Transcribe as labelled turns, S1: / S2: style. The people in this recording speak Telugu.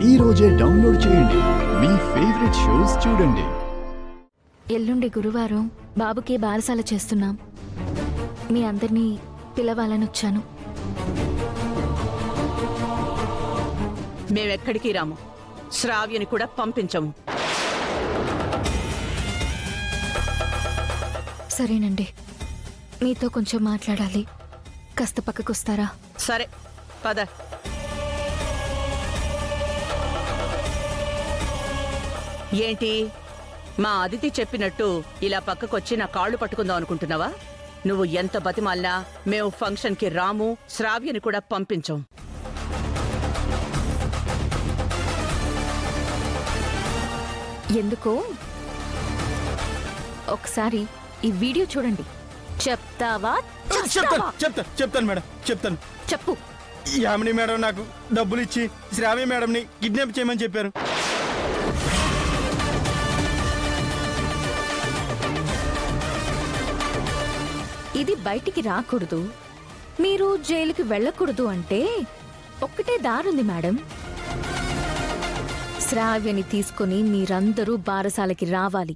S1: ఈ రోజే డౌన్లోడ్ చేయండి. మీ ఫేవరెట్ షోస్ చూడండి.
S2: ఎల్లుండి గురువారం బాబుకి బారసాల చేస్తున్నాం. మీ అందరినీ పిలవాలని వచ్చాను.
S3: మేమెక్కడికి రాము. శ్రావ్యని కూడా పంపించము.
S2: సరేనండి, మీతో కొంచెం మాట్లాడాలి. కాస్త పక్కకొస్తారా?
S3: సరే, పద. ఏంటి, మా అదితి చెప్పినట్టు ఇలా పక్కకొచ్చి నా కాళ్ళు పట్టుకుందాం అనుకుంటున్నావా? నువ్వు ఎంత బతిమాలినా మేము ఫంక్షన్కి రాము. శ్రావ్యని కూడా పంపించం.
S2: ఎందుకో ఒకసారి ఈ వీడియో చూడండి. చెప్తావా?
S4: చెప్తాను మేడం, చెప్తాను.
S2: చెప్పు.
S4: యామిని మేడం నాకు డబ్బులు ఇచ్చి శ్రావ్య మేడంని కిడ్నాప్ చేయమని చెప్పారు.
S2: ఇది బయటికి రాకూడదు, మీరు జైలుకి వెళ్ళకూడదు అంటే ఒక్కటే దారుంది మేడం. శ్రావ్యని తీసుకుని మీరందరూ బారసాలకి రావాలి.